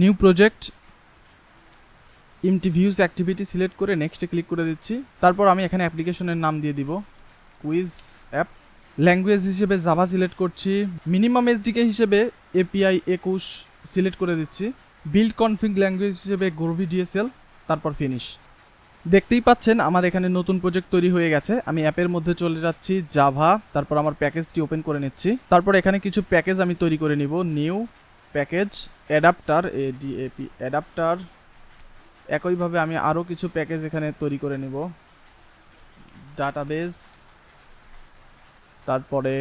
New project interviews activity select করে নেক্সটে click করে দিচ্ছি। তারপর আমি এখানে অ্যাপ্লিকেশনের নাম দিয়ে দিব কুইজ অ্যাপ। ল্যাঙ্গুয়েজ হিসেবে জাভা সিলেক্ট করছি। মিনিমাম এসডিকে হিসেবে এপিআই 21 সিলেক্ট করে দিচ্ছি। বিল্ড কনফিগ ল্যাঙ্গুয়েজ হিসেবে গ্রোভি ডিএসএল, তারপর ফিনিশ। দেখতেই পাচ্ছেন আমার এখানে নতুন প্রজেক্ট তৈরি হয়ে গেছে। আমি অ্যাপের মধ্যে চলে যাচ্ছি, জাভা, তারপর আমার প্যাকেজটি ওপেন করে নিচ্ছি। তারপর এখানে কিছু প্যাকেজ আমি তৈরি করে নিব। New package adapter, ADAP adapter. একইভাবে আমি আরও কিছু প্যাকেজ এখানে তৈরি করে নিব। ডাটাবেস, তারপরে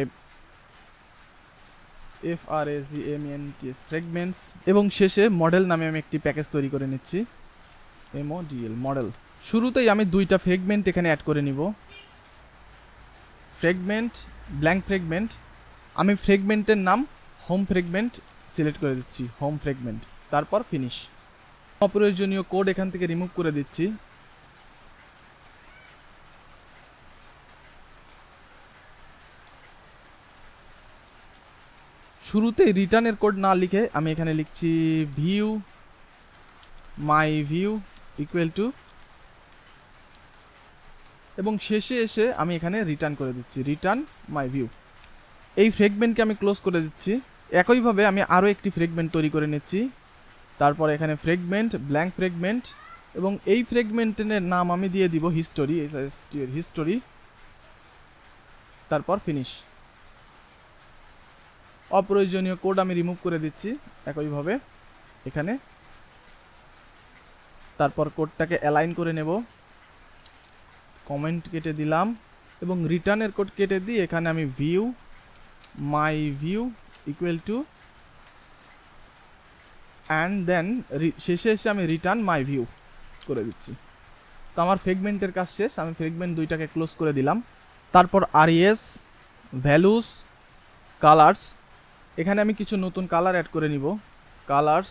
FRAGMENTS ফ্রেগমেন্টস, এবং শেষে মডেল নামে আমি একটি প্যাকেজ তৈরি করে নিচ্ছি, MODL মডেল। শুরুতেই আমি দুইটা ফ্রেগমেন্ট এখানে অ্যাড করে নিব। Fragment, blank fragment. আমি ফ্রেগমেন্টের নাম হোম ফ্রেগমেন্ট সিলেক্ট করে দিচ্ছি, হোম ফ্রেগমেন্ট, তারপর ফিনিশ। অপ্রয়োজনীয় কোড এখান থেকে রিমুভ করে দিচ্ছি। শুরুতে রিটার্নের কোড না লিখে আমি এখানে লিখছি view my view equal two, এবং শেষে এসে আমি এখানে রিটার্ন করে দিচ্ছি রিটার্ন মাই ভিউ। এই ফ্রেগমেন্টকে আমি ক্লোজ করে দিচ্ছি। একইভাবে আমি আরও একটি ফ্রেগমেন্ট তৈরি করে নিচ্ছি। তারপর এখানে ফ্রেগমেন্ট, ব্ল্যাঙ্ক ফ্রেগমেন্ট, এবং এই ফ্রেগমেন্টের নাম আমি দিয়ে দিব হিস্টোরি, হিস্টোরি, তারপর ফিনিশ। অপ্রয়োজনীয় কোড আমি রিমুভ করে দিচ্ছি একইভাবে এখানে। তারপর কোডটাকে অ্যালাইন করে নেব, কমেন্ট কেটে দিলাম, এবং রিটার্নের কোড কেটে দিয়ে এখানে আমি view my view equal to, and then শেষে এসে আমি রিটার্ন মাই ভিউ করে দিচ্ছি। তো আমার ফ্রেগমেন্টের কাজ শেষ। আমি ফ্রেগমেন্ট দুইটাকে ক্লোজ করে দিলাম। তারপর আরইএস, ভ্যালুস, কালার্স। এখানে আমি কিছু নতুন কালার অ্যাড করে নিব। কালার্স,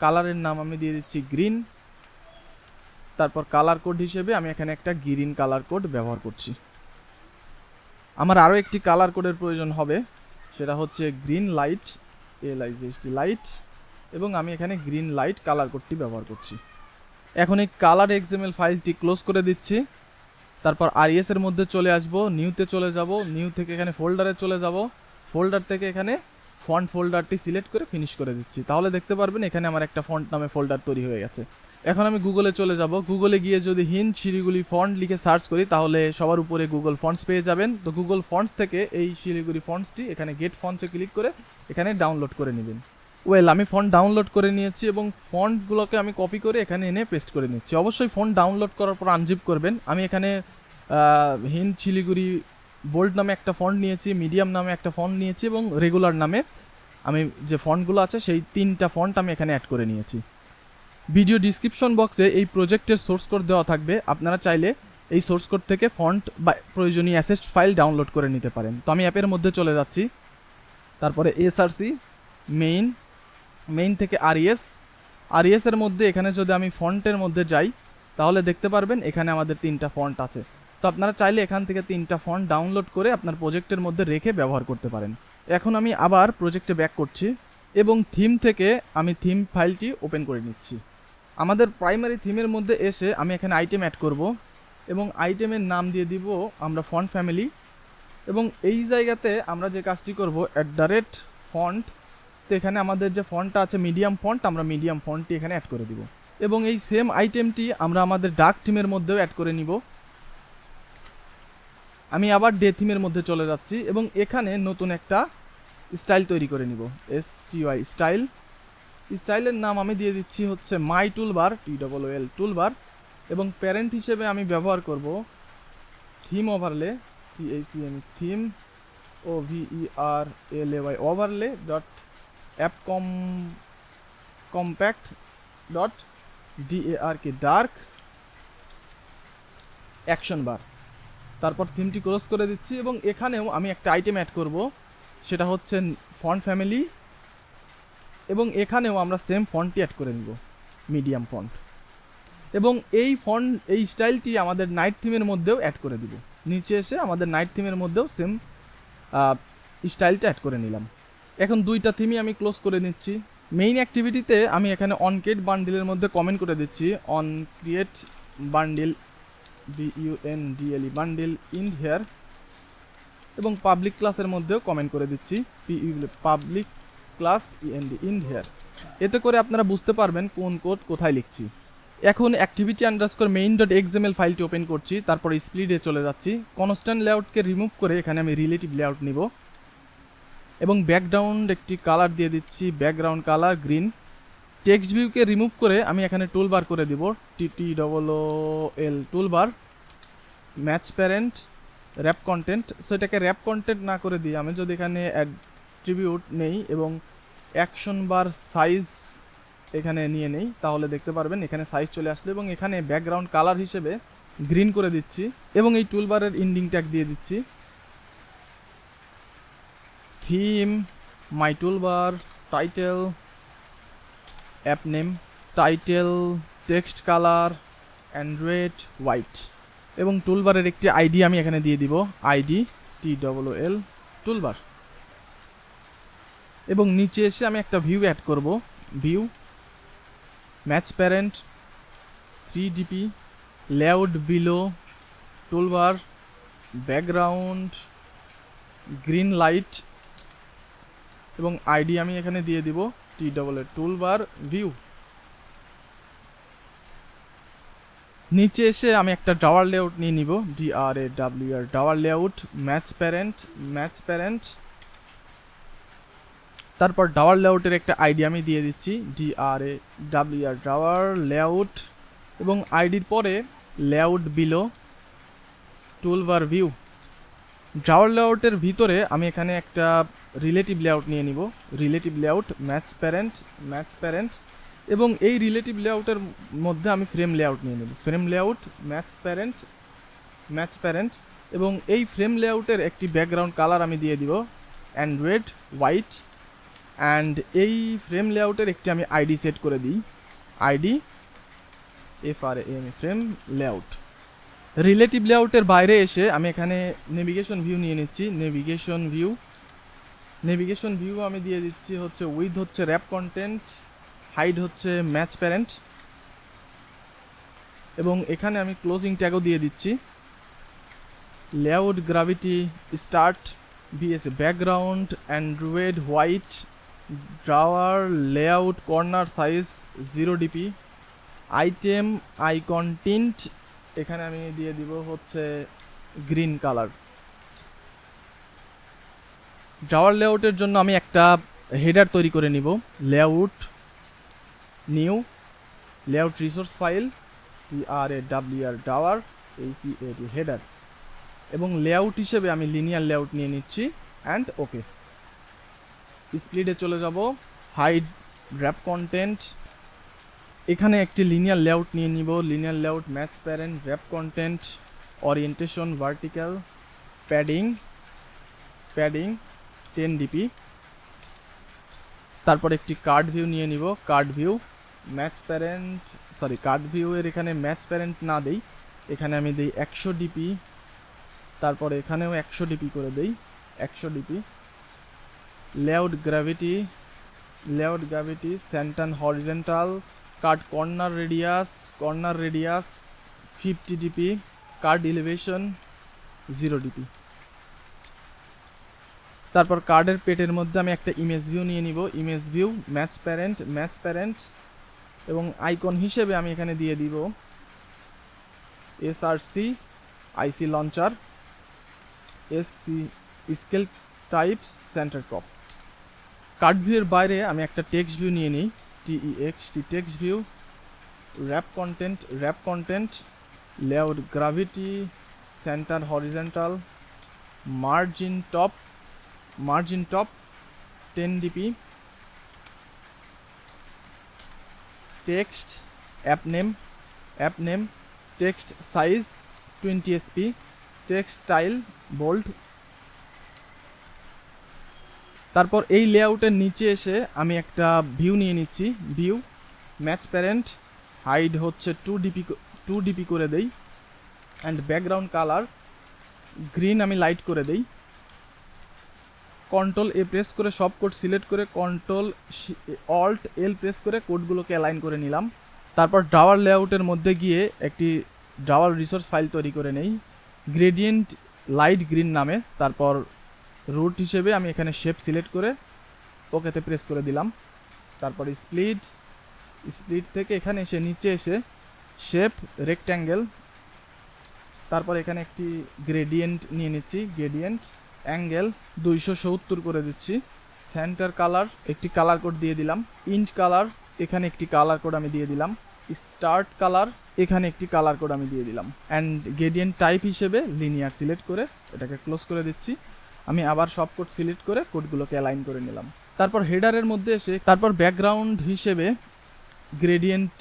কালারের নাম আমি দিয়ে দিচ্ছি গ্রিন। তারপর কালার কোড হিসেবে আমি এখানে একটা গ্রিন কালার কোড ব্যবহার করছি। আমার আরও একটি কালার কোডের প্রয়োজন হবে, সেটা হচ্ছে গ্রিন লাইট, LIGHT লাইট, এবং আমি এখানে গ্রিন লাইট কালার কোডটি ব্যবহার করছি। এখন এই কালার XML ফাইলটি ক্লোজ করে দিচ্ছি। তারপর আরইএস এর মধ্যে চলে আসব, নিউতে চলে যাব, নিউ থেকে এখানে ফোল্ডারে চলে যাব, ফোল্ডার থেকে এখানে ফন্ট ফোল্ডারটি সিলেক্ট করে ফিনিশ করে দিচ্ছি। তাহলে দেখতে পারবেন এখানে আমার একটা ফন্ট নামে ফোল্ডার তৈরি হয়ে গেছে। এখন আমি গুগলে চলে যাব। গুগলে গিয়ে যদি হিন্দ শিলিগুড়ি ফন্ট লিখে সার্চ করি তাহলে সবার উপরে গুগল ফন্টস পেয়ে যাবেন। তো গুগল ফন্টস থেকে এই শিলিগুড়ি ফন্টসটি এখানে গেট ফন্টসে ক্লিক করে এখানে ডাউনলোড করে নেবেন। আমি ফন্ট ডাউনলোড করে নিয়েছি, এবং ফন্টগুলোকে আমি কপি করে এখানে এনে পেস্ট করে নিচ্ছি। অবশ্যই ফন্ট ডাউনলোড করার পর আনজিপ করবেন। আমি এখানে হিন্দ শিলিগুড়ি বোল্ড নামে একটা ফন্ট নিয়েছি, মিডিয়াম নামে একটা ফন্ট নিয়েছি, এবং রেগুলার নামে আমি যে ফন্টগুলো আছে সেই 3টা ফন্ট আমি এখানে অ্যাড করে নিয়েছি। ভিডিও ডিসক্রিপশন বক্সে এই প্রজেক্টের সোর্স কোড দেওয়া থাকবে। আপনারা চাইলে এই সোর্স কোড থেকে ফন্ট বা প্রয়োজনীয় অ্যাসেট ফাইল ডাউনলোড করে নিতে পারেন। তো আমি অ্যাপের মধ্যে চলে যাচ্ছি। তারপরে এসআরসি, মেইন থেকে আরইএস এর মধ্যে এখানে যদি আমি ফন্টের মধ্যে যাই তাহলে দেখতে পারবেন এখানে আমাদের 3টা ফন্ট আছে। তো আপনারা চাইলে এখান থেকে 3টা ফন্ট ডাউনলোড করে আপনার প্রজেক্টের মধ্যে রেখে ব্যবহার করতে পারেন। এখন আমি আবার প্রজেক্টে ব্যাক করছি, এবং থিম থেকে আমি থিম ফাইলটি ওপেন করে নিচ্ছি। আমাদের প্রাইমারি থিমের মধ্যে এসে আমি এখানে আইটেম অ্যাড করব, এবং আইটেমের নাম দিয়ে দিব আমরা ফন্ট ফ্যামিলি, এবং এই জায়গাতে আমরা যে কাজটি করব @ফন্ট। তো এখানে আমাদের যে ফন্টটা আছে মিডিয়াম ফন্ট, আমরা মিডিয়াম ফন্টটি এখানে অ্যাড করে দিব, এবং এই সেম আইটেমটি আমরা আমাদের ডার্ক থিমের মধ্যেও অ্যাড করে নিব। আমি আবার ডে থিমের মধ্যে চলে যাচ্ছি, এবং এখানে নতুন একটা স্টাইল তৈরি করে নিব, STY স্টাইল। স্টাইলের নাম আমি দিয়ে দিচ্ছি হচ্ছে মাই টুলবার, TOOL টুলবার, এবং প্যারেন্ট হিসেবে আমি ব্যবহার করব theme overlay, THEM theme, OVERLAY overlay dot app compact dot DARK dark action bar. তারপর থিমটি ক্লোজ করে দিচ্ছি, এবং এখানেও আমি একটা আইটেম অ্যাড করব, সেটা হচ্ছে ফন্ট ফ্যামিলি, এবং এখানেও আমরা সেম ফন্টটি অ্যাড করে নিব, মিডিয়াম ফন্ট, এবং এই স্টাইলটি আমাদের নাইট থিমের মধ্যেও অ্যাড করে দিব। নিচে এসে আমাদের নাইট থিমের মধ্যেও সেম স্টাইলটা অ্যাড করে নিলাম। এখন 2টা থিমই আমি ক্লোজ করে নিচ্ছি। মেইন অ্যাক্টিভিটিতে আমি এখানে অন ক্রিয়েট বান্ডিলের মধ্যে কমেন্ট করে দিচ্ছি on create bundle BUNDLE bundle in here, এবং পাবলিক ক্লাসের মধ্যেও কমেন্ট করে দিচ্ছি পাবলিক ক্লাস ইন হেয়ার। এতে করে আপনারা বুঝতে পারবেন কোন কোড কোথায় লিখছি। এখন activity underscore main dot XML ফাইলটি ওপেন করছি, তারপর স্প্লিটে চলে যাচ্ছি। কনস্ট্যান্ট লেআউটকে রিমুভ করে এখানে আমি রিলেটিভ লেআউট নিব এবং ব্যাকগ্রাউন্ড একটি কালার দিয়ে দিচ্ছি, ব্যাকগ্রাউন্ড কালার গ্রিন। টেক্সট ভিউকে রিমুভ করে আমি এখানে টুলবার করে দিব, TTOOL toolbar, match parent, rap content. So এটাকে র্যাপ কন্টেন্ট না করে দিই, আমি যদি এখানে অ্যাট্রিবিউট নেই এবং অ্যাকশন বার সাইজ এখানে নিয়ে নেই, তাহলে দেখতে পারবেন এখানে সাইজ চলে আসলো এবং এখানে ব্যাকগ্রাউন্ড কালার হিসেবে গ্রিন করে দিচ্ছি এবং এই টুলবারের ইন্ডিং ট্যাগ দিয়ে দিচ্ছি theme, my toolbar, title, app name, title, text colour, Android white, এবং টুলবারের একটি আইডি আমি এখানে দিয়ে দিব, আইডি TOOL টুলবার। এবং নিচে এসে আমি একটা ভিউ অ্যাড করব, view, match parent, 3DP, layout below, toolbar, background, green light, এবং আইডি আমি এখানে দিয়ে দিব TOOL টুলবার ভিউ। নিচে এসে আমি একটা ডাওয়ার লেআউট নিয়ে নিব, DRAWR Dawr layout, match parent, তারপর ডাওয়ার লেআউটের একটা আইডি আমি দিয়ে দিচ্ছি, DRAWR ডাওয়ার লেআউট, এবং আইডির পরে layout below, toolbar view. Drawer লেআউটের ভিতরে আমি এখানে একটা রিলেটিভ লেআউট নিয়ে নিব, রিলেটিভ লেআউট, ম্যাচ প্যারেন্ট, এবং এই রিলেটিভ লেআউটের মধ্যে আমি ফ্রেম লেআউট নিয়ে নেব, ফ্রেম লেআউট, ম্যাচ প্যারেন্ট, এবং এই ফ্রেম লেআউটের একটি ব্যাকগ্রাউন্ড কালার আমি দিয়ে দিব অ্যান্ড্রয়েড হোয়াইট, অ্যান্ড এই ফ্রেম লেআউটের একটি আমি আইডি সেট করে দিই, ID FRAM frame layout. Relative লেআউটের বাইরে এসে আমি এখানে নেভিগেশন ভিউ নিয়ে নিচ্ছি, নেভিগেশন ভিউ আমি দিয়ে দিচ্ছি হচ্ছে উইথ হচ্ছে র্যাপ কন্টেন্ট, হাইড হচ্ছে ম্যাচ প্যারেন্ট, এবং এখানে আমি ক্লোজিং ট্যাগও দিয়ে দিচ্ছি, layout gravity start BSA background, Android white, drawer layout corner size 0dp, item icon tint এখানে আমি দিয়ে দিব হচ্ছে গ্রিন কালার। ড্রাওয়ার লেআউটের জন্য আমি একটা হেডার তৈরি করে নিব, layout new, layout resource file, TRAWR Dawr ACAT header, এবং লেআউট হিসেবে আমি লিনিয়ার লেআউট নিয়ে নিচ্ছি, অ্যান্ড ওকে। স্প্লিটে চলে যাব, হাইড র্যাপ কন্টেন্ট, এখানে একটি লিনিয়ার লেআউট নিয়ে নিব, linear layout, match parent, rap content, orientation vertical, padding 10dp, তারপর একটি কার্ড ভিউ নিয়ে নিব, card view, match parent, card view এর এখানে ম্যাচ প্যারেন্ট না দেই, এখানে আমি দিই 100dp, তারপর এখানেও 100dp করে দেই, 100dp, layout gravity center horizontal, card corner radius 50dp, card elevation 0dp। তারপর কার্ডের পেটের মধ্যে আমি একটা ইমেজ ভিউ নিয়ে নিব, ইমেজ ভিউ, ম্যাচ প্যারেন্ট, এবং আইকন হিসেবে আমি এখানে দিয়ে দিব SRC IC launcher, SC scale type center top. Card ভিউয়ের বাইরে আমি একটা টেক্সট ভিউ নিয়ে নিই, TEXT text view, wrap content, layout gravity center horizontal, margin top 10dp, text app name, text size 20sp, text style bold. তারপর এই লেআউটের নিচে এসে আমি একটা ভিউ নিয়ে নিচ্ছি, ভিউ, ম্যাচ প্যারেন্ট, হাইড হচ্ছে 2dp করে দেই, অ্যান্ড ব্যাকগ্রাউন্ড কালার গ্রিন আমি লাইট করে দেই, কন্ট্রোল এ প্রেস করে সব কোড সিলেক্ট করে কন্ট্রোল অল্ট এল প্রেস করে কোডগুলোকে অ্যালাইন করে নিলাম। তারপর ড্রাওয়ার লেআউটের মধ্যে গিয়ে একটি ড্রাওয়ার রিসোর্স ফাইল তৈরি করে নেই গ্রেডিয়েন্ট লাইট গ্রিন নামে। তারপর রুট হিসেবে আমি এখানে শেপ সিলেক্ট করে ওকেতে প্রেস করে দিলাম। তারপর স্প্লিট থেকে এখানে এসে নিচে এসে শেপ রেক্ট্যাঙ্গেল, তারপর এখানে একটি গ্রেডিয়েন্ট নিয়ে নিচ্ছি, গ্রেডিয়েন্ট অ্যাঙ্গেল 270 করে দিচ্ছি। সেন্টার কালার একটি কালার কোড দিয়ে দিলাম। ইন্ট কালার এখানে একটি কালার কোড আমি দিয়ে দিলাম। স্টার্ট কালার এখানে একটি কালার কোড আমি দিয়ে দিলাম। অ্যান্ড গ্রেডিয়েন্ট টাইপ হিসেবে লিনিয়ার সিলেক্ট করে এটাকে ক্লোজ করে দিচ্ছি। আমি আবার সব কোড সিলেক্ট করে কোডগুলোকে অ্যালাইন করে নিলাম। তারপর হেডারের মধ্যে এসে তারপর ব্যাকগ্রাউন্ড হিসেবে গ্রেডিয়েন্ট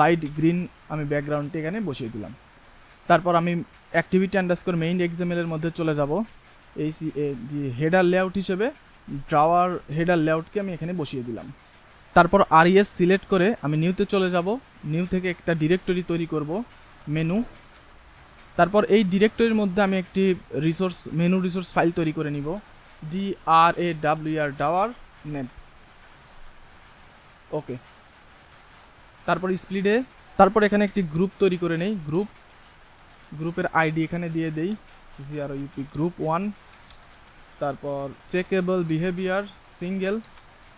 লাইট গ্রিন আমি ব্যাকগ্রাউন্ডটি এখানে বসিয়ে দিলাম। তারপর আমি অ্যাক্টিভিটি আন্ডারস্কোর মেইন এক্সামেলের মধ্যে চলে যাব। এই হেডার লেআউট হিসেবে ড্রাওয়ার হেডার লেআউটকে আমি এখানে বসিয়ে দিলাম। তারপর আরইএস সিলেক্ট করে আমি নিউতে চলে যাব। নিউ থেকে একটা ডিরেক্টরি তৈরি করব, মেনু। তারপর এই ডিরেক্টরির মধ্যে আমি একটি মেনু রিসোর্স ফাইল তৈরি করে নিব, DRAWR ডাওয়ার নেট। ওকে, তারপর স্প্লিটে তারপর এখানে একটি গ্রুপ তৈরি করে নেই। গ্রুপের আইডি এখানে দিয়ে দেই GRUP গ্রুপ 1। তারপর চেকেবল বিহেভিয়ার সিঙ্গেল।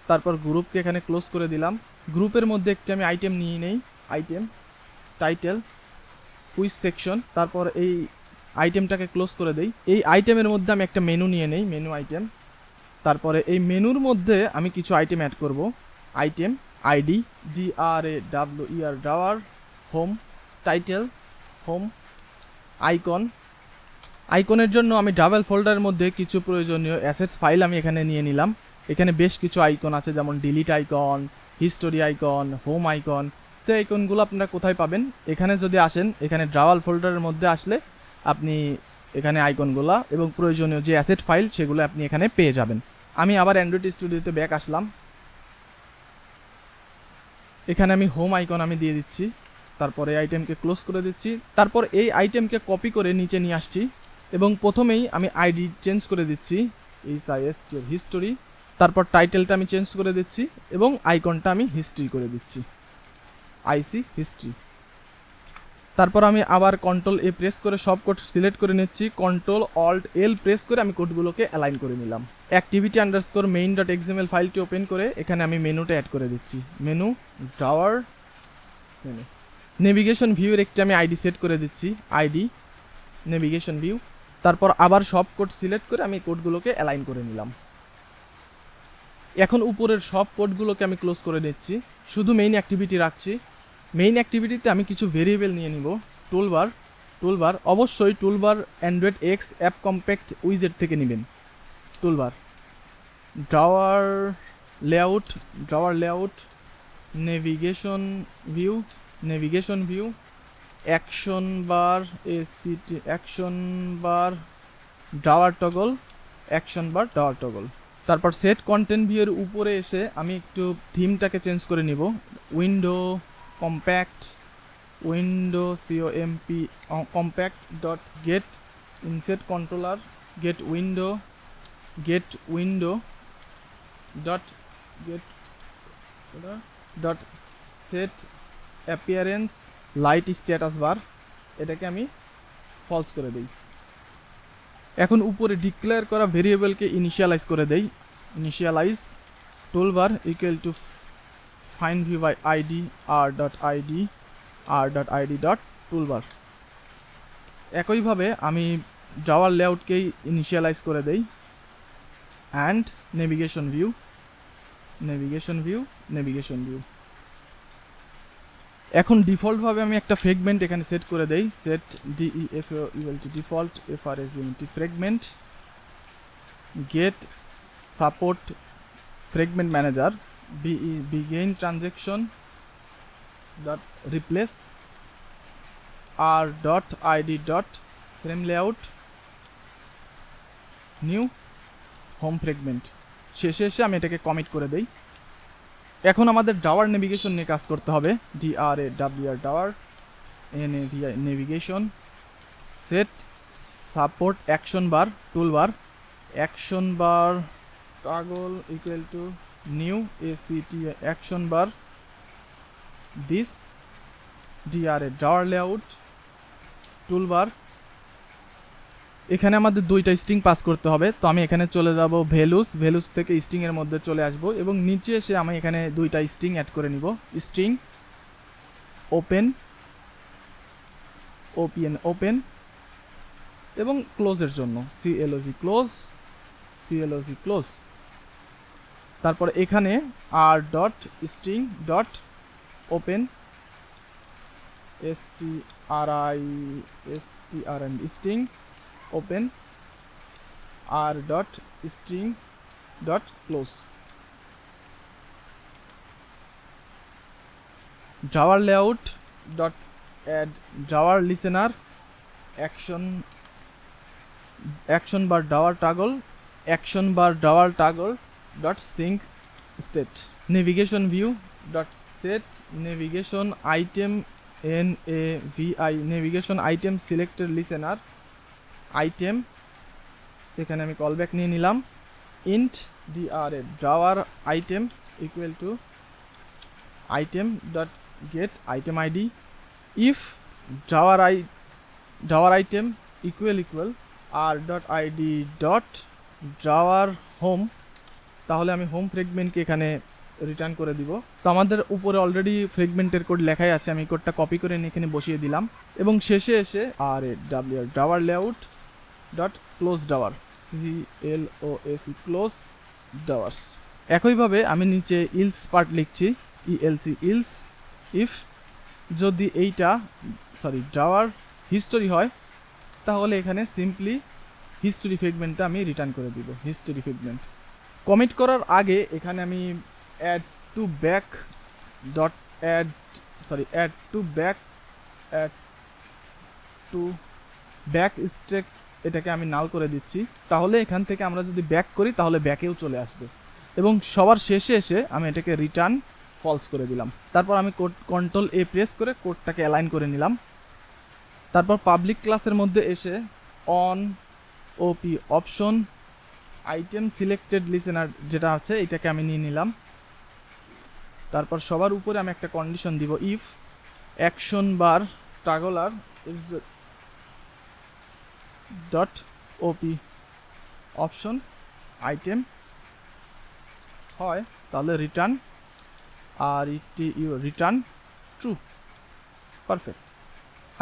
তারপর গ্রুপকে এখানে ক্লোজ করে দিলাম। গ্রুপের মধ্যে একটি আমি আইটেম নিয়ে নেই, আইটেম টাইটেল কুইজ সেকশন। তারপর এই আইটেমটাকে ক্লোজ করে দেই। এই আইটেমের মধ্যে আমি একটা মেনু নিয়ে নেই, মেনু আইটেম। তারপরে এই মেনুর মধ্যে আমি কিছু আইটেম অ্যাড করব। Item ID DRAWR Dawr home, title home, আইকনের জন্য আমি ডাবল ফোল্ডারের মধ্যে কিছু প্রয়োজনীয় অ্যাসেটস ফাইল আমি এখানে নিয়ে নিলাম। এখানে বেশ কিছু আইকন আছে, যেমন delete icon, history icon, home icon. তো আইকনগুলো আপনারা কোথায় পাবেন? এখানে যদি আসেন, এখানে ডাবল ফোল্ডারের মধ্যে আসলে আপনি এখানে আইকনগুলো এবং প্রয়োজনীয় যে অ্যাসেট ফাইল সেগুলো আপনি এখানে পেয়ে যাবেন। আমি আবার অ্যান্ড্রয়েড স্টুডিওতে ব্যাক আসলাম। এখানে আমি হোম আইকন আমি দিয়ে দিচ্ছি। তারপর এই আইটেমকে ক্লোজ করে দিচ্ছি। তারপর এই আইটেমকে কপি করে নিচে নিয়ে আসছি এবং প্রথমেই আমি আইডি চেঞ্জ করে দিচ্ছি, HIST হিস্টোরি। তারপর টাইটেলটা আমি চেঞ্জ করে দিচ্ছি এবং আইকনটা আমি হিস্ট্রি করে দিচ্ছি, IC হিস্ট্রি। তারপর আমি আবার কন্ট্রোল এ প্রেস করে সব কোড সিলেক্ট করে নিচ্ছি। কন্ট্রোল অল্ট এল প্রেস করে আমি কোডগুলোকে অ্যালাইন করে নিলাম। Activity underscore main dot XML ফাইলটি ওপেন করে এখানে আমি মেনুটা অ্যাড করে দিচ্ছি, মেনু ড্রাওয়ার মেনু। নেভিগেশন ভিউয়ের একটি আমি আইডি সেট করে দিচ্ছি, আইডি নেভিগেশন ভিউ। তারপর আবার সব কোড সিলেক্ট করে আমি কোডগুলোকে অ্যালাইন করে নিলাম। এখন উপরের সব কোডগুলোকে আমি ক্লোজ করে নিচ্ছি, শুধু মেইন অ্যাক্টিভিটি রাখছি। মেইন অ্যাক্টিভিটিতে আমি কিছু ভেরিয়েবল নিয়ে নিব। টুলবার অবশ্যই toolbar Android X app compact উইজেট থেকে নেবেন। Toolbar drawer layout navigation view action bar action bar drawer toggle. তারপর সেট কন্টেন্ট ভিউয়ের উপরে এসে আমি একটু থিমটাকে চেঞ্জ করে নিব। Window compact dot get inset controller get window dot set appearance light status bar, এটাকে আমি ফলস করে দিই। এখন উপরে ডিক্লেয়ার করা ভেরিয়েবলকে ইনিশিয়ালাইজ করে দেই। Initialize toolbar equal to find view by ID r.id dot toolbar. একইভাবে আমি ড্রাওয়ার লেআউটকেই ইনিশিয়ালাইজ করে দেই। And navigation view. এখন ডিফল্টভাবে আমি একটা ফ্রেগমেন্ট এখানে সেট করে দেই, set default FRAGMENT fragment get support fragment manager begin transaction dot replace r.id dot frame layout new home fragment. শেষে এসে আমি এটাকে কমিট করে দেই। এখন আমাদের ডাওয়ার নেভিগেশন নিয়ে কাজ করতে হবে। DRAWR Dawr navigation set support action bar toolbar action bar toggle equal to new act action bar this dra drawer layout toolbar। এখানে আমাদের দুইটা স্ট্রিং পাস করতে হবে, তো আমি এখানে চলে যাব ভ্যালুস থেকে স্ট্রিং এর মধ্যে চলে আসব এবং নিচে এসে আমি এখানে দুইটা স্ট্রিং অ্যাড করে নিব। স্ট্রিং ওপেন এবং ক্লোজের জন্য close। তারপর এখানে R dot string dot open string open R dot string dot close. drawer layout dot add drawer listener action bar drawer toggle dot sync state navigation view dot set navigation item navigation item selected listener item এখানে আমি callback নিয়ে নিলাম int dra drawer item equal to item dot get item id if drawer item equal r dot id dot drawer home, তাহলে আমি home ফ্রেগমেন্টকে এখানে return করে দিব। তো আমাদের উপরে অলরেডি ফ্রেগমেন্টের কোড লেখাই আছে, আমি কোডটা কপি করে নিয়ে এখানে বসিয়ে দিলাম এবং শেষে এসে drawer layout dot close Dawr close drawers। একইভাবে আমি নিচে ইলস পার্ট লিখছি ইলস ইফ যদি এইটা ড্রাওয়ার হিস্টোরি হয় তাহলে এখানে সিম্পলি হিস্টোরি ফ্রেগমেন্টটা আমি রিটার্ন করে দিব। হিস্টোরি ফ্রেগমেন্ট কমিট করার আগে এখানে আমি অ্যাড টু ব্যাক স্ট্যাক এটাকে আমি নাল করে দিচ্ছি, তাহলে এখান থেকে আমরা যদি ব্যাক করি তাহলে ব্যাকেও চলে আসবে এবং সবার শেষে এসে আমি এটাকে রিটার্ন ফলস করে দিলাম। তারপর আমি কন্ট্রোল এ প্রেস করে কোডটাকে অ্যালাইন করে নিলাম। তারপর পাবলিক ক্লাসের মধ্যে essay on OP option item selected listener যেটা আছে এটাকে আমি নিয়ে নিলাম। তারপর সবার উপরে আমি একটা কন্ডিশন দিব if action bar toggler dot OP option item হয় তাহলে রিটার্ন রিটার্ন ট্রু। পারফেক্ট।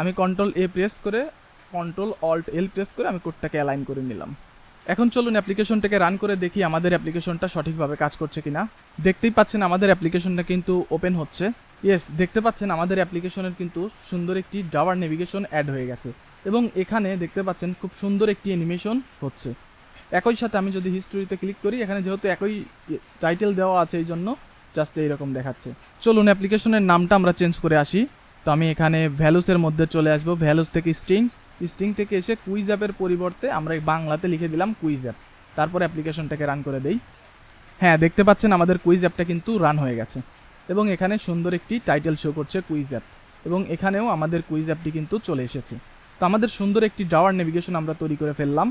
আমি কন্ট্রোল এ প্রেস করে কন্ট্রোল অল্ট এল প্রেস করে আমি কোডটাকে অ্যালাইন করে নিলাম। এখন চলুন অ্যাপ্লিকেশনটাকে রান করে দেখি আমাদের অ্যাপ্লিকেশনটা সঠিকভাবে কাজ করছে কিনা। দেখতেই পাচ্ছেন আমাদের অ্যাপ্লিকেশনটা কিন্তু ওপেন হচ্ছে। ইয়েস, দেখতে পাচ্ছেন আমাদের অ্যাপ্লিকেশনের কিন্তু সুন্দর একটি ড্রাওয়ার নেভিগেশন অ্যাড হয়ে গেছে এবং এখানে দেখতে পাচ্ছেন খুব সুন্দর একটি অ্যানিমেশন হচ্ছে। একই সাথে আমি যদি হিস্টোরিতে ক্লিক করি এখানে যেহেতু একই টাইটেল দেওয়া আছে এই জন্য জাস্ট এইরকম দেখাচ্ছে। চলুন অ্যাপ্লিকেশনের নামটা আমরা চেঞ্জ করে আসি। তো আমি এখানে ভ্যালুসের মধ্যে চলে আসবো, ভ্যালুস থেকে স্ট্রিং থেকে এসে কুইজ অ্যাপের পরিবর্তে আমরা বাংলাতে লিখে দিলাম কুইজ অ্যাপ। তারপর অ্যাপ্লিকেশনটাকে রান করে দেই। হ্যাঁ, দেখতে পাচ্ছেন আমাদের কুইজ অ্যাপটা কিন্তু রান হয়ে গেছে এবং এখানে সুন্দর একটি টাইটেল শো করছে কুইজ অ্যাপ এবং এখানেও আমাদের কুইজ অ্যাপটি কিন্তু চলে এসেছে। তো আমাদের সুন্দর একটি ড্রাওয়ার নেভিগেশন আমরা তৈরি করে ফেললাম।